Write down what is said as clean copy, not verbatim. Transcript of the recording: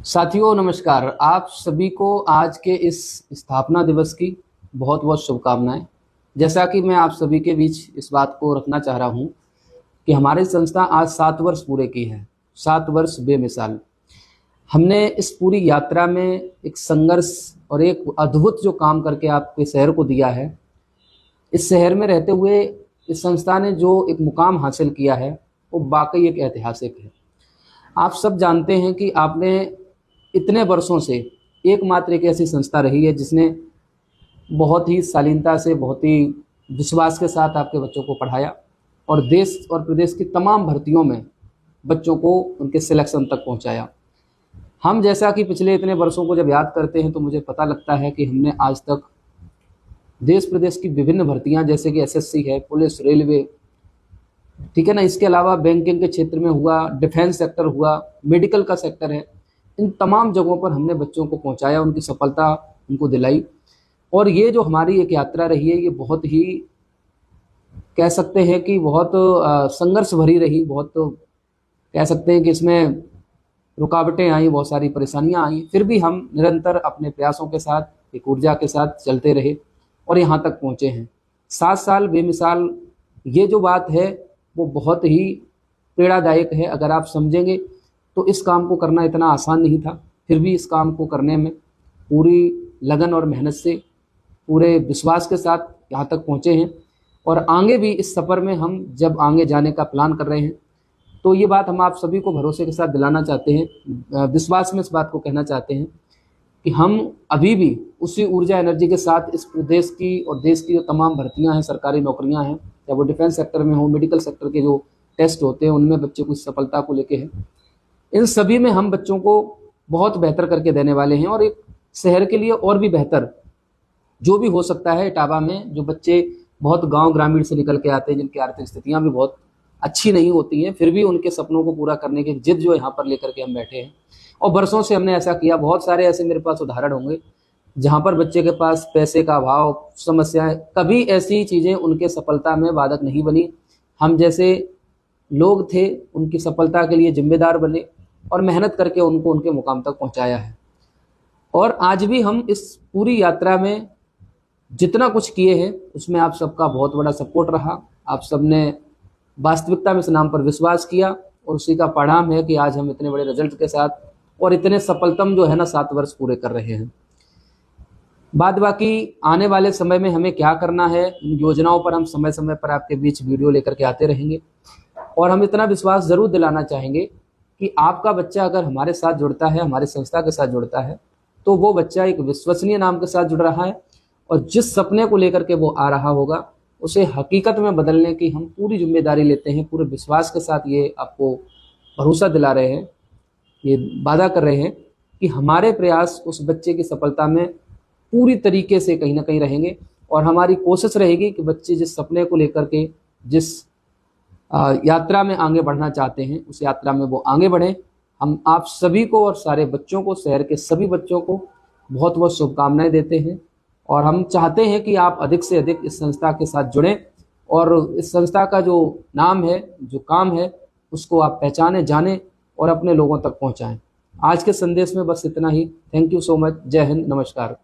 साथियों नमस्कार। आप सभी को आज के इस स्थापना दिवस की बहुत बहुत शुभकामनाएं। जैसा कि मैं आप सभी के बीच इस बात को रखना चाह रहा हूं कि हमारी संस्था आज 7 वर्ष पूरे की है। 7 वर्ष बेमिसाल। हमने इस पूरी यात्रा में एक संघर्ष और एक अद्भुत जो काम करके आपके शहर को दिया है। इस शहर में रहते हुए इस संस्था ने जो एक मुकाम हासिल किया है वो वाकई एक ऐतिहासिक है। आप सब जानते हैं कि आपने इतने वर्षों से एकमात्र एक ऐसी संस्था रही है जिसने बहुत ही शालीनता से, बहुत ही विश्वास के साथ आपके बच्चों को पढ़ाया और देश और प्रदेश की तमाम भर्तियों में बच्चों को उनके सिलेक्शन तक पहुंचाया। हम जैसा कि पिछले इतने वर्षों को जब याद करते हैं तो मुझे पता लगता है कि हमने आज तक देश प्रदेश की विभिन्न भर्तियां जैसे कि एसएससी है, पुलिस, रेलवे, ठीक है ना, इसके अलावा बैंकिंग के क्षेत्र में हुआ, डिफेंस सेक्टर हुआ, मेडिकल का सेक्टर है, इन तमाम जगहों पर हमने बच्चों को पहुंचाया, उनकी सफलता उनको दिलाई। और ये जो हमारी एक यात्रा रही है ये बहुत ही कह सकते हैं कि बहुत संघर्ष भरी रही। बहुत कह सकते हैं कि इसमें रुकावटें आई, बहुत सारी परेशानियां आई, फिर भी हम निरंतर अपने प्रयासों के साथ, एक ऊर्जा के साथ चलते रहे और यहाँ तक पहुँचे हैं। 7 साल बेमिसाल, ये जो बात है वो बहुत ही प्रेरणादायक है। अगर आप समझेंगे तो इस काम को करना इतना आसान नहीं था, फिर भी इस काम को करने में पूरी लगन और मेहनत से, पूरे विश्वास के साथ यहाँ तक पहुँचे हैं। और आगे भी इस सफ़र में हम जब आगे जाने का प्लान कर रहे हैं तो ये बात हम आप सभी को भरोसे के साथ दिलाना चाहते हैं, विश्वास में इस बात को कहना चाहते हैं कि हम अभी भी उसी ऊर्जा एनर्जी के साथ इस प्रदेश की और देश की जो तमाम भर्तियां हैं, सरकारी नौकरियां हैं, या वो डिफेंस सेक्टर में हो, मेडिकल सेक्टर के जो टेस्ट होते हैं उनमें बच्चे को सफलता को लेके हैं, इन सभी में हम बच्चों को बहुत बेहतर करके देने वाले हैं। और एक शहर के लिए और भी बेहतर जो भी हो सकता है, इटावा में जो बच्चे बहुत गांव ग्रामीण से निकल के आते हैं, जिनकी आर्थिक स्थितियां भी बहुत अच्छी नहीं होती हैं, फिर भी उनके सपनों को पूरा करने की जिद जो यहाँ पर लेकर के हम बैठे हैं। और बरसों से हमने ऐसा किया। बहुत सारे ऐसे मेरे पास उदाहरण होंगे जहाँ पर बच्चे के पास पैसे का अभाव, समस्याएं, कभी ऐसी चीज़ें उनके सफलता में बाधक नहीं बनी। हम जैसे लोग थे उनकी सफलता के लिए जिम्मेदार बने और मेहनत करके उनको उनके मुकाम तक पहुँचाया है। और आज भी हम इस पूरी यात्रा में जितना कुछ किए हैं उसमें आप सबका बहुत बड़ा सपोर्ट रहा। आप सबने वास्तविकता में इस नाम पर विश्वास किया और उसी का परिणाम है कि आज हम इतने बड़े रिजल्ट के साथ और इतने सफलतम जो है ना 7 वर्ष पूरे कर रहे हैं। बाद बाकी आने वाले समय में हमें क्या करना है, इन योजनाओं पर हम समय समय पर आपके बीच वीडियो लेकर के आते रहेंगे। और हम इतना विश्वास जरूर दिलाना चाहेंगे कि आपका बच्चा अगर हमारे साथ जुड़ता है, हमारी संस्था के साथ जुड़ता है, तो वो बच्चा एक विश्वसनीय नाम के साथ जुड़ रहा है और जिस सपने को लेकर के वो आ रहा होगा उसे हकीकत में बदलने की हम पूरी जिम्मेदारी लेते हैं। पूरे विश्वास के साथ ये आपको भरोसा दिला रहे हैं, ये वादा कर रहे हैं कि हमारे प्रयास उस बच्चे की सफलता में पूरी तरीके से कहीं ना कहीं रहेंगे। और हमारी कोशिश रहेगी कि बच्चे जिस सपने को लेकर के, जिस यात्रा में आगे बढ़ना चाहते हैं, उस यात्रा में वो आगे बढ़ें। हम आप सभी को और सारे बच्चों को, शहर के सभी बच्चों को बहुत बहुत शुभकामनाएं देते हैं। और हम चाहते हैं कि आप अधिक से अधिक इस संस्था के साथ जुड़ें और इस संस्था का जो नाम है, जो काम है, उसको आप पहचानें, जानें और अपने लोगों तक पहुंचाएं। आज के संदेश में बस इतना ही। Thank you so much. जय हिंद, नमस्कार।